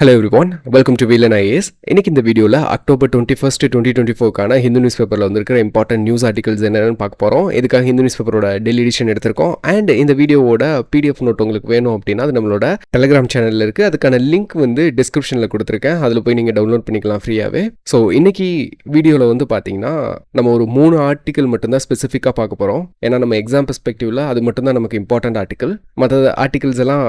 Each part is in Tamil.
Hello everyone, welcome to 𝗧𝗏𝗧 IAS. இன்னைக்கு இந்த வீடியோவில் அக்டோபர் 21st 2024 ஹிந்து நியூஸ் பேப்பரில் வந்திருக்கிற இம்பார்ட்டன்ட் நியூஸ் ஆர்டிகல்ஸ் என்னென்னு பார்க்க போகிறோம். இதுக்காக ஹிந்து நியூஸ் பேப்பரோட டெய்லி எடிஷன் எடுத்திருக்கோம். அண்ட் இந்த வீடியோவோட பிடிஎஃப் நோட் உங்களுக்கு வேணும் அப்படின்னா அது நம்மளோட டெலிகிராம் சேனலில் இருக்குது. அதுக்கான லிங்க் வந்து டிஸ்கிரிப்ஷனில் கொடுத்துருக்கேன். அதில் போய் நீங்கள் டவுன்லோட் பண்ணிக்கலாம் ஃப்ரீயாகவே. ஸோ இன்னைக்கு வீடியோவில் வந்து பார்த்தீங்கன்னா நம்ம ஒரு 3 ஆர்டிக்கல் மட்டும்தான் ஸ்பெசிஃபிக்காக பார்க்க போகிறோம். ஏன்னா நம்ம எக்ஸாம் பெர்ஸ்பெக்டிவில் அது மட்டும்தான் நமக்கு இம்பார்ட்டன்ட் ஆர்டிக்கல். மற்ற ஆர்டிகல்ஸ் எல்லாம்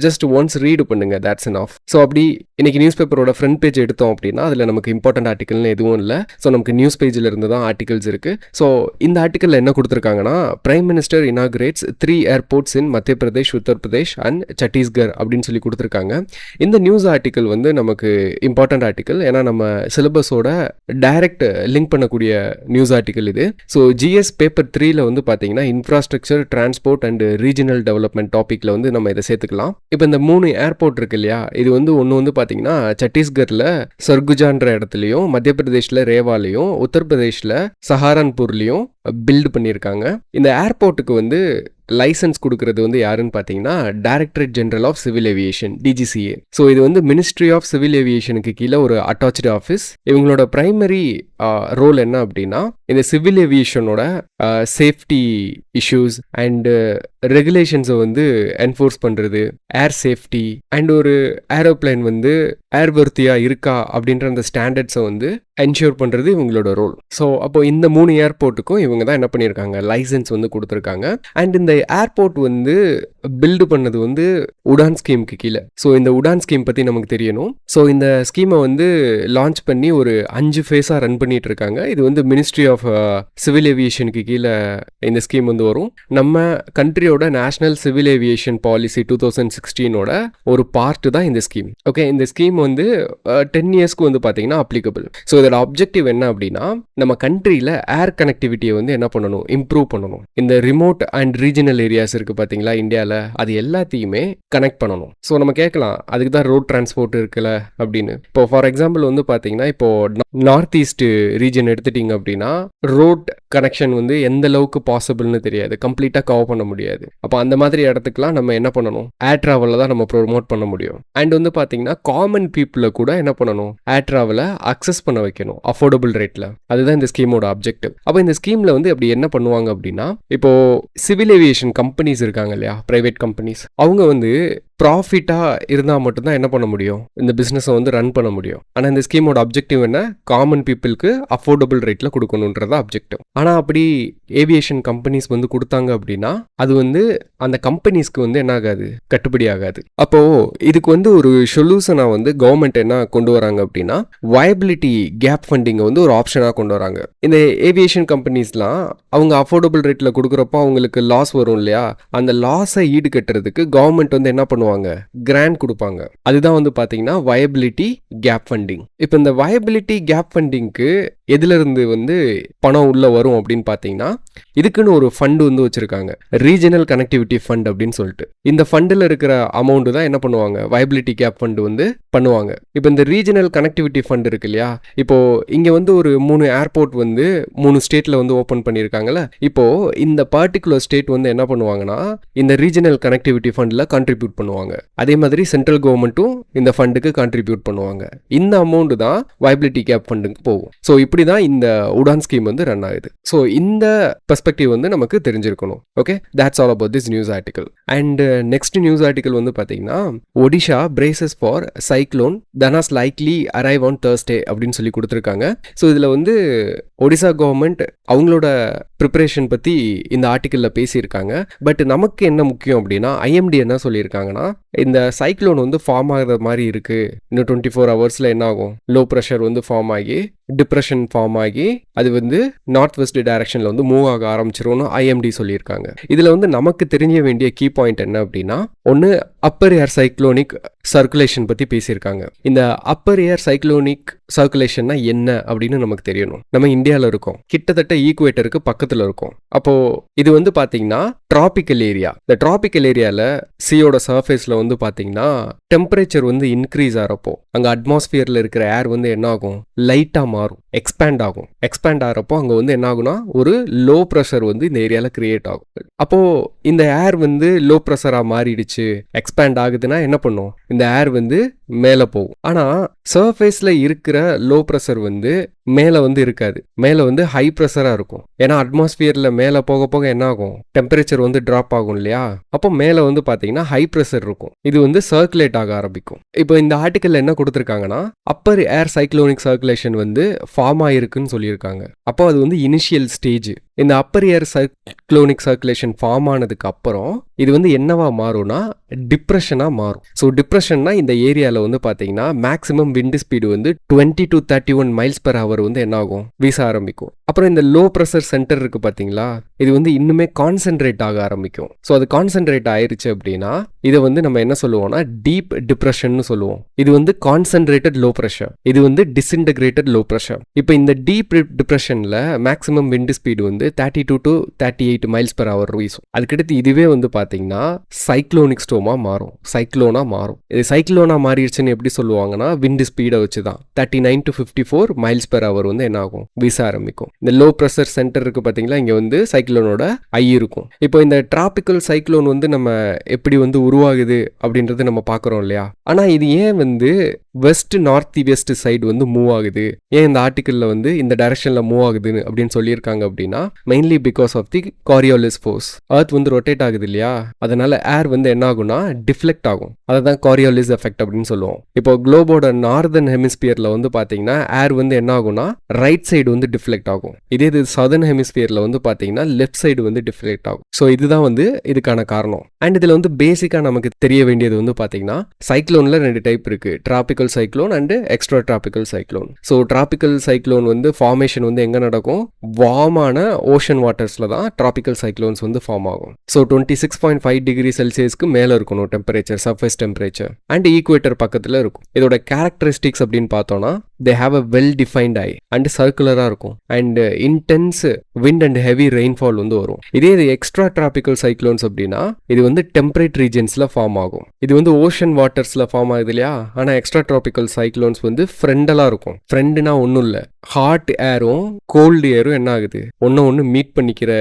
ஜஸ்ட் ஒன்ஸ் ரீடு பண்ணுங்க, தட்ஸ் எனஃப். ஸோ அப்படி இன்னைக்கு நியூஸ் பேப்பரோட ஃப்ரண்ட் பேஜ் எடுத்தோம் அப்படின்னா அதில் நமக்கு இம்பார்ட்டன்ட் ஆர்டிக்கல்னு எதுவும் இல்லை. ஸோ நமக்கு நியூஸ் பேஜில் இருந்து தான் ஆர்டிகல்ஸ் இருக்குது. ஸோ இந்த ஆர்டிக்கலில் என்ன கொடுத்துருக்காங்கன்னா, பிரைம் மினிஸ்டர் இனாகுரேட்ஸ் 3 ஏர்போர்ட்ஸ் இன் மத்திய பிரதேஷ், உத்தரப்பிரதேஷ் அண்ட் சத்தீஸ்கர் அப்படின்னு சொல்லி கொடுத்துருக்காங்க. இந்த நியூஸ் ஆர்டிக்கல் வந்து நமக்கு இம்பார்ட்டன்ட் ஆர்டிக்கல். ஏன்னா நம்ம சிலபஸோட டைரக்ட் லிங்க் பண்ணக்கூடிய நியூஸ் ஆர்டிக்கல் இது. ஸோ ஜிஎஸ் பேப்பர் 3ல் வந்து பார்த்தீங்கன்னா infrastructure, transport and regional development டாப்பிக்கில் வந்து நம்ம இதை சேர்த்துக்கலாம். இப்போ இந்த 3 ஏர்போர்ட் இருக்கு இல்லையா, இது வந்து ஒன்று வந்து பார்த்தீங்கன்னா சத்தீஸ்கர்ல சர்குஜான்ற இடத்துலையும், மத்திய பிரதேஷ்ல ரேவாலையும், உத்தரப்பிரதேஷ்ல சஹாரன்பூர்லையும் பில்டு பண்ணியிருக்காங்க. இந்த ஏர்போர்ட்டுக்கு வந்து லைசன்ஸ் கொடுக்கறது வந்து யாருன்னு பார்த்தீங்கன்னா directorate general of civil aviation, DGCA. So இது வந்து மினிஸ்ட்ரி ஆஃப் சிவில் ஏவியேஷனுக்கு கீழே ஒரு அட்டாச்டு ஆஃபீஸ். இவங்களோட பிரைமரி ரோல் என்ன அப்படின்னா இந்த சிவில் ஏவியேஷனோட சேஃப்டி இஷ்யூஸ் அண்டு ரெகுலேஷன்ஸை வந்து என்ஃபோர்ஸ் பண்ணுறது, ஏர் சேஃப்டி அண்ட் ஒரு ஏரோப்ளைன் வந்து ஏர்வர்த்தியாக இருக்கா அப்படின்ற அந்த ஸ்டாண்டர்ட்ஸை வந்து என்ஷூர் பண்ணுறது இவங்களோட ரோல். ஸோ அப்போ இந்த 3 ஏர்போர்ட்டுக்கும் இவங்க தான் என்ன பண்ணியிருக்காங்க, லைசன்ஸ் வந்து கொடுத்துருக்காங்க. அண்ட் இந்த ஏர்போர்ட் வந்து பில்டு பண்ணது வந்து உடான் ஸ்கீமுக்கு கீழே. ஸோ இந்த உடான் ஸ்கீம் பற்றி நமக்கு தெரியணும். ஸோ இந்த ஸ்கீமை வந்து லான்ச் பண்ணி ஒரு 5 ஃபேஸாக ரன் பண்ணிட்டு இருக்காங்க. இது வந்து மினிஸ்ட்ரி ஆஃப் சிவில் ஏவியேஷனுக்கு கீழே இந்த ஸ்கீம் வந்து வரும். நம்ம கண்ட்ரியோட நேஷனல் சிவில் ஏவியேஷன் பாலிசி 2016ஓட ஒரு பார்ட் தான் இந்த ஸ்கீம். ஓகே, இந்த ஸ்கீம் வந்து 10 இயர்ஸ்க்கு வந்து பார்த்தீங்கன்னா அப்ளிகபிள். ஸோ இதோட அப்ஜெக்டிவ் என்ன அப்படின்னா நம்ம கண்ட்ரியில் ஏர் கனெக்டிவிட்டியை வந்து என்ன பண்ணணும், இம்ப்ரூவ் பண்ணணும். இந்த ரிமோட் அண்ட் ரீஜனல் ஏரியாஸ் இருக்குது பார்த்தீங்களா இந்தியாவில், அது எல்லாத்தையுமே கனெக்ட் பண்ணணும். ஸோ நம்ம கேட்கலாம் அதுக்கு தான் ரோட் டிரான்ஸ்போர்ட் இருக்குல்ல அப்படின்னு. இப்போ ஃபார் எக்ஸாம்பிள் வந்து பார்த்தீங்கன்னா இப்போ நார்த் ஈஸ்ட் ரீஜன் எடுத்துட்டீங்க அப்படின்னா ரோட் கனெக்ஷன் வந்து எந்த அளவுக்கு பாசிபிள்னு தெரியாது, கம்ப்ளீட்டாக கவர் பண்ண முடியாது. அப்போ அந்த மாதிரி இடத்துக்குலாம் நம்ம என்ன பண்ணணும், ஏர் ட்ராவலில் தான் நம்ம ப்ரொமோட் பண்ண முடியும். அண்ட் வந்து பார்த்தீங்கன்னா காமன் பீப்புளை கூட என்ன பண்ணணும், ஏர் ட்ராவலை அக்சஸ் பண்ண வைக்கணும் அஃபோர்டபுள் ரேட்டில். அதுதான் இந்த ஸ்கீமோட அப்ஜெக்டிவ். அப்போ இந்த ஸ்கீமில் வந்து அப்படி என்ன பண்ணுவாங்க அப்படின்னா, இப்போ சிவில் ஏவியேஷன் கம்பெனிஸ் இருக்காங்க இல்லையா, பிரைவேட் கம்பெனிஸ், அவங்க வந்து ப்ராஃபிட்டாக இருந்தால் மட்டும்தான் என்ன பண்ண முடியும், இந்த பிஸ்னஸை வந்து ரன் பண்ண முடியும். ஆனால் இந்த ஸ்கீமோட அப்ஜெக்டிவ் என்ன, காமன் பீப்புளுக்கு அஃபோர்டபுள் ரேட்டில் கொடுக்கணுன்றதா அப்ஜெக்டிவ். ஆனால் அப்படி ஏவியேஷன் கம்பெனிஸ் வந்து கொடுத்தாங்க அப்படின்னா அது வந்து அந்த கம்பெனிஸ்க்கு வந்து என்ன ஆகாது, கட்டுப்படி ஆகாது. அப்போது இதுக்கு வந்து ஒரு சொல்யூஷனாக வந்து கவர்மெண்ட் என்ன கொண்டு வராங்க அப்படின்னா வயபிலிட்டி கேப் ஃபண்டிங்கை வந்து ஒரு ஆப்ஷனாக கொண்டு வராங்க. இந்த ஏவியேஷன் கம்பெனிஸ்லாம் அவங்க அஃபோர்டபுள் ரேட்டில் கொடுக்குறப்போ அவங்களுக்கு லாஸ் வரும் இல்லையா, அந்த லாஸை ஈடு கட்டுறதுக்கு கவர்மெண்ட் வந்து என்ன பண்ணுவாங்க, கிராண்ட் கொடுப்பாங்க. அதுதான் வந்து பார்த்தீங்கன்னா வயபிலிட்டி கேப் ஃபண்டிங். இப்போ இந்த வயபிலிட்டி கேப் ஃபண்டிங்க்கு எதுல இருந்து வந்து பணம் உள்ள வரும் அப்படின்னு பார்த்தீங்கன்னா இதுக்குன்னு ஒரு ஃபண்ட் வந்து வச்சிருக்காங்க, ரீஜனல் கனெக்டிவிட்டி ஃபண்ட் அப்படின்னு சொல்லிட்டு. இந்த ஃபண்டில் இருக்கிற அமௌண்ட் தான் என்ன பண்ணுவாங்க, வயபிலிட்டி கேப் ஃபண்ட் வந்து பண்ணுவாங்க. இப்போ இந்த ரீஜனல் கனெக்டிவிட்டி ஃபண்ட் இருக்கு இல்லையா, இப்போ இங்கே வந்து ஒரு 3 ஏர்போர்ட் வந்து 3 ஸ்டேட்டில் வந்து ஓப்பன் பண்ணியிருக்காங்கல்ல. இப்போ இந்த பர்டிகுலர் ஸ்டேட் வந்து என்ன பண்ணுவாங்கன்னா இந்த ரீஜனல் கனெக்டிவிட்டி ஃபண்டில் கான்ட்ரிபியூட் பண்ணுவாங்க. அதே மாதிரி சென்ட்ரல் கவர்மெண்ட்டும் இந்த ஃபண்டுக்கு கான்ட்ரிபியூட் பண்ணுவாங்க. இந்த அமௌண்ட் தான் வயபிலிட்டி கேப் ஃபண்டுக்கு போகும். ஸோ இப்படி தான் இந்த உடான் ஸ்கீம் வந்து ரன் ஆகுது. ஸோ இந்த பெர்ஸ்பெக்டிவ் வந்து நமக்கு தெரிஞ்சிருக்கணும். Okay, that's all about this news article. And next news article வந்து பார்த்தீங்கன்னா Odisha braces for cyclone that has likely arrive on Thursday அப்படின்னு சொல்லி கொடுத்துருக்காங்க. ஸோ இதில் வந்து ஒடிசா கவர்மெண்ட் அவங்களோட ப்ரிப்பரேஷன் பற்றி இந்த ஆர்டிக்கலில் பேசியிருக்காங்க. பட் நமக்கு என்ன முக்கியம் அப்படின்னா ஐஎம்டி என்ன சொல்லியிருக்காங்கன்னா இந்த சைக்ளோன் வந்து ஃபார்ம் ஆகிற மாதிரி இருக்குது, இன்னும் 24 ஹவர்ஸில் என்ன ஆகும், லோ ப்ரெஷர் வந்து ஃபார்ம் ஆகி டிப்ரெஷன் ஃபார்ம் ஆகி அது வந்து நார்த் வெஸ்ட் டைரக்ஷனில் வந்து மூவ் ஆக ஆரம்பிச்சிரும்னு ஐஎம்டி சொல்லியிருக்காங்க. இதில் வந்து நமக்கு தெரிய வேண்டிய கீ பாயிண்ட் என்ன அப்படின்னா, ஒன்று அப்பர் ஏர் சைக்ளோனிக் சர்க்குலேஷன் பற்றி பேசியிருக்காங்க. இந்த அப்பர் ஏர் சைக்ளோனிக் சர்க்குலேஷன்னா என்ன அப்படின்னு நமக்கு தெரியணும். நம்ம இந்தியாவில் இருக்கோம், கிட்டத்தட்ட ஈக்குவேட்டருக்கு பக்கத்தில் இருக்கும். அப்போது இது வந்து பார்த்தீங்கன்னா டிராபிக்கல் ஏரியா. இந்த டிராபிக்கல் ஏரியாவில் சியோட சர்ஃபேஸில் வந்து பார்த்தீங்கன்னா டெம்பரேச்சர் வந்து இன்க்ரீஸ் ஆகிறப்போ அங்கே அட்மாஸ்பியரில் இருக்கிற ஏர் வந்து என்ன ஆகும், லைட்டாக மாறும், எக்ஸ்பேண்ட் ஆகும். எக்ஸ்பேண்ட் ஆகிறப்போ அங்கே வந்து என்ன ஆகும்னா ஒரு லோ ப்ரெஷர் வந்து இந்த ஏரியாவில் கிரியேட் ஆகும். அப்போது இந்த ஏர் வந்து லோ ப்ரெஷராக மாறிடுச்சு, எக்ஸ்பேண்ட் ஆகுதுன்னா என்ன பண்ணும், இந்த ஏர் வந்து மேலே போகும். ஆனால் சர்ஃபேஸில் இருக்கிற லோ ப்ரெஷர் வந்து மேலே வந்து இருக்காது, மேலே வந்து ஹை ப்ரெஷராக இருக்கும். ஏன்னா அட்மாஸ்பியரில் மேலே போக போக என்ன ஆகும், டெம்பரேச்சர் வந்து ட்ராப் ஆகும் இல்லையா, அப்போ மேலே வந்து பார்த்தீங்கன்னா ஹை ப்ரெஷர் இருக்கும். இது வந்து சர்க்குலேட் ஆக ஆரம்பிக்கும். இப்போ இந்த ஆர்டிக்கலில் என்ன கொடுத்துருக்காங்கன்னா அப்பர் ஏர் சைக்ளோனிக் சர்க்குலேஷன் வந்து ஃபார்ம் ஆகிருக்குன்னு சொல்லியிருக்காங்க. அப்போ அது வந்து இனிஷியல் ஸ்டேஜ். இந்த அப்பர் ஏர் சைக்ளோனிக் சர்க்குலேஷன் ஃபார்ம் ஆனதுக்கு அப்புறம் இது வந்து என்னவா மாறும்னா டிப்ரெஷனாக மாறும். ஸோ டிப்ரெஷன்னா இந்த ஏரியாவில் வந்து பார்த்தீங்கன்னா மேக்ஸிமம் விண்ட் ஸ்பீடு வந்து 20 to 31 miles per hour வந்து என்ன ஆகும், வீச ஆரம்பிக்கும். அப்புறம் இந்த லோ ப்ரெஷர் சென்டர் இருக்கு பார்த்தீங்களா, இது வந்து இன்னுமே கான்சென்ட்ரேட் ஆக ஆரம்பிக்கும். ஸோ அது கான்சென்ட்ரேட் ஆயிருச்சு அப்படின்னா இதை வந்து நம்ம என்ன சொல்லுவோம்னா டீப் டிப்ரெஷன் சொல்லுவோம். இது வந்து கான்சென்ட்ரேட்டட் லோ ப்ரெஷர், இது வந்து டிஸ்இன்டகிரேட்டட் லோ ப்ரெஷர். இப்போ இந்த டீப் டிப்ரெஷனில் மேக்ஸிமம் விண்ட் ஸ்பீடு வந்து 32 to 38 miles per hour வீசும். அதுக்கடுத்து இதுவே வந்து பார்த்தீங்கன்னா சைக்ளோனிக் ஸ்டோமா மாறும், சைக்ளோனா மாறும். இது சைக்ளோனா மாறிடுச்சுன்னு எப்படி சொல்லுவாங்கன்னா விண்ட் ஸ்பீடை வச்சு தான் 39 to 54 miles per hour வந்து என்ன ஆகும், வீச ஆரம்பிக்கும். இந்த லோ ப்ரெஷர் சென்டர் இருக்கு பார்த்தீங்களா, இங்கே வந்து சைக்ளோனோட ஐ இருக்கும். இப்போ இந்த டிராபிக்கல் சைக்ளோன் வந்து நம்ம எப்படி வந்து உருவாகுது அப்படின்றது நம்ம பார்க்குறோம் இல்லையா. ஆனால் இது ஏன் வந்து வெஸ்ட் நார்த் வெஸ்ட் சைடு வந்து மூவ் ஆகுது, ஏன் இந்த ஆர்டிக்கலில் வந்து இந்த டைரக்ஷனில் மூவ் ஆகுதுன்னு அப்படின்னு சொல்லியிருக்காங்க அப்படின்னா mainly because of the Coriolis force. Earth வந்து ரொட்டேட் ஆகுது இல்லையா, அதனால ஏர் வந்து என்ன ஆகும்னா டிஃப்ளெக்ட் ஆகும். அதை தான் காரியோலிஸ் எஃபெக்ட் அப்படின்னு சொல்லுவோம். இப்போ குளோபோட நார்தர்ன் ஹெமிஸ்பியரில் வந்து பார்த்தீங்கன்னா ஏர் வந்து என்ன ஆகும்னா ரைட் சைடு வந்து டிஃப்ளெக்ட் ஆகும். இதே இது சதர்ன் ஹெமிஸ்பியரில் வந்து பார்த்தீங்கன்னா லெஃப்ட் சைடு வந்து டிஃப்ளெக்ட் ஆகும். ஸோ இதுதான் வந்து இதுக்கான காரணம். அண்ட் இதில் வந்து பேசிக்காக நமக்கு தெரிய வேண்டியது வந்து பார்த்தீங்கன்னா சைக்ளோனில் 2 டைப் இருக்கு, tropical cyclone and extra tropical cyclone. So tropical cyclone வந்து ஃபார்மேஷன் வந்து எங்கே நடக்கும், வார்மான ஓஷன் வாட்டர்ஸில் தான் டிராபிக்கல் சைக்ளோன்ஸ் வந்து ஃபார்ம் ஆகும். ஸோ 26.5 டிகிரி செல்சியஸ்க்கு மேலே இருக்கணும் temperature, surface temperature, and equator பக்கத்தில் இருக்கும். இதோட கேரக்டரிஸ்டிக்ஸ் அப்படின்னு பார்த்தோம்னா they have a well defined eye and circular இருக்கும் and intense wind and heavy rainfall வந்து வரும். இதே இது எக்ஸ்ட்ரா டிராபிக்கல் சைக்ளோன்ஸ் அப்படின்னா இது வந்து டெம்பரேட் ரீஜன்ஸ்ல ஃபார்ம் ஆகும். இது வந்து ஓஷன் வாட்டர்ஸ்ல ஃபார்ம் ஆகுது இல்லையா. ஆனால் எக்ஸ்ட்ரா டிராபிக்கல் சைக்ளோன்ஸ் வந்து ஃப்ரெண்டெல்லாம் இருக்கும். ஃப்ரெண்டுனா ஒன்றும் இல்லை, ஹாட் ஏரும் கோல்டு ஏரும் என்ன ஆகுது ஒன்று மீட் பண்ணிக்கிற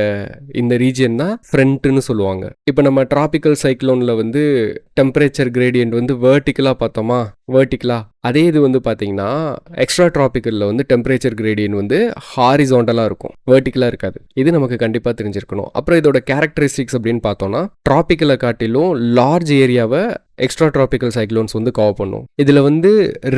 இந்த ரீஜன் தான் ஃப்ரண்ட்னு சொல்லுவாங்க. இப்போ நம்ம டிராபிக்கல் சைக்ளோனில் வந்து டெம்பரேச்சர் கிரேடியன்ட் வந்து வேர்ட்டிக்கலாக பார்த்தோமா, வேர்ட்டிக்கலா. அதே இது வந்து பார்த்தீங்கன்னா எக்ஸ்ட்ரா டிராபிக்கலில் வந்து டெம்பரேச்சர் கிரேடியன்ட் வந்து ஹாரிசாண்டலாக இருக்கும், வேர்ட்டிக்கலாக இருக்காது. இது நமக்கு கண்டிப்பாக தெரிஞ்சிருக்கணும். அப்புறம் இதோட கேரக்டரிஸ்டிக்ஸ் அப்படின்னு பார்த்தோம்னா டிராபிக்கலை காட்டிலும் லார்ஜ் ஏரியாவை எக்ஸ்ட்ரா டிராபிக்கல் சைக்ளோன்ஸ் வந்து கவர் பண்ணும். இதில் வந்து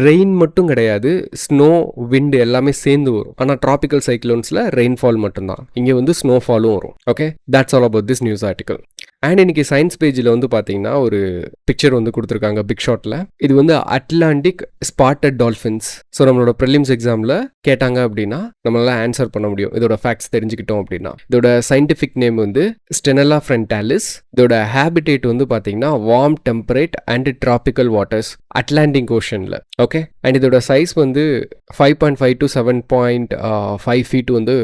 ரெயின் மட்டும் கிடையாது, ஸ்னோ விண்ட் எல்லாமே சேர்ந்து வரும். ஆனால் டிராபிக்கல் சைக்ளோன்ஸில் ரெயின்ஃபால் மட்டும்தான், இங்கே வந்து ஸ்னோஃபாலும் வரும். Okay, that's all about this news article. And இன்னைக்கு சயின்ஸ் பேஜில் வந்து பார்த்தீங்கன்னா ஒரு பிக்சர் வந்து கொடுத்துருக்காங்க பிக் ஷாட்டில். இது வந்து அட்லாண்டிக் ஸ்பாட்டட் டால்ஃபின்ஸ். ஸோ நம்மளோட ப்ரிலிம்ஸ் எக்ஸாமில் கேட்டாங்க அப்படின்னா நம்மளால ஆன்சர் பண்ண முடியும் இதோட ஃபேக்ட்ஸ் தெரிஞ்சுக்கிட்டோம் அப்படின்னா. இதோட சயின்டிஃபிக் நேம் வந்து ஸ்டெனலா ஃப்ரண்டாலிஸ். இதோட ஹேபிடேட் வந்து பார்த்தீங்கன்னா warm temperate and tropical waters Atlantic ஓஷனில். ஓகே, அண்ட் இதோட சைஸ் வந்து 5.5 to 7.5 feet வந்து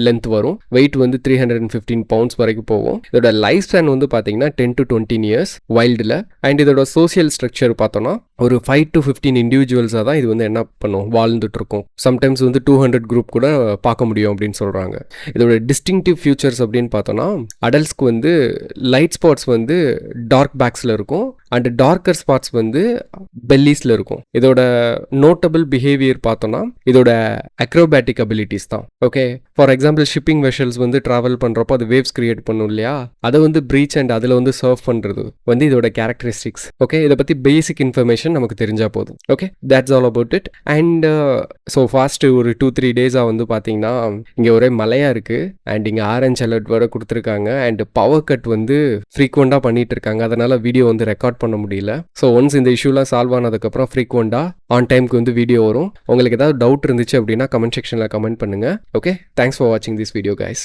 லென்த் வரும். வெயிட் வந்து 315 pounds வரைக்கும் போகும். இதோட லைஃப் ஸ்பேன் வந்து பார்த்தீங்கன்னா 10 to 20 years வைல்டில். அண்ட் இதோட சோசியல் ஸ்ட்ரக்சர் பார்த்தோன்னா ஒரு 5 to 15 இண்டிவிஜுவல்ஸாக தான் இது வந்து என்ன பண்ணும், வாழ்ந்துட்டு இருக்கும். சம்டைம்ஸ் வந்து 200 குரூப் கூட பார்க்க முடியும் அப்படின்னு சொல்கிறாங்க. இதோட டிஸ்டிங்டிவ் ஃபியூச்சர்ஸ் அப்படின்னு பார்த்தோன்னா அடல்ட்ஸ்க்கு வந்து லைட் ஸ்பாட்ஸ் வந்து டார்க் பேக்ஸில் இருக்கும் அண்ட் டார்க்கர் ஸ்பாட்ஸ் வந்து பெல்லிஸில் இருக்கும். இதோட நோட்டபிள் பிஹேவியர் பார்த்தோன்னா இதோட அக்ரோபேட்டிக் அபிலிட்டிஸ் தான். Okay, for example shipping vessels வந்து ட்ராவல் பண்ணுறப்போ அது வேவ்ஸ் கிரியேட் பண்ணும் இல்லையா, அதை வந்து ப்ரீச் அண்ட் அதில் வந்து சர்வ் பண்ணுறது வந்து இதோட கேரக்டரிஸ்டிக்ஸ். ஓகே, இதை பற்றி பேசிக் இன்ஃபர்மேஷன் நமக்கு தெரிஞ்சால் போதும். Okay, that's all about it. And so fast ஒரு 2-3 டேஸாக வந்து பார்த்தீங்கன்னா இங்கே ஒரே மழையாக இருக்குது அண்ட் இங்கே ஆரஞ்ச் அலர்ட் வர கொடுத்துருக்காங்க அண்ட் பவர் கட் வந்து ஃப்ரீக்வெண்ட்டாக பண்ணிட்டு இருக்காங்க. அதனால் வீடியோ வந்து ரெக்கார்ட் பண்ண முடியல. ஸோ ஒன்ஸ் இந்த இஷ்யூலாம் சால்வ் ஆனதுக்கப்புறம் ஃப்ரீக்வெண்ட்டாக ஆன் டைமுக்கு வந்து வீடியோ வரும். உங்களுக்கு ஏதாவது டவுட் இருந்துச்சு அப்படின்னா கமெண்ட் செக்ஷனில் கமெண்ட் பண்ணுங்கள். ஓகே, தேங்க்ஸ் ஃபார் வாட்சிங் திஸ் வீடியோ கைஸ்.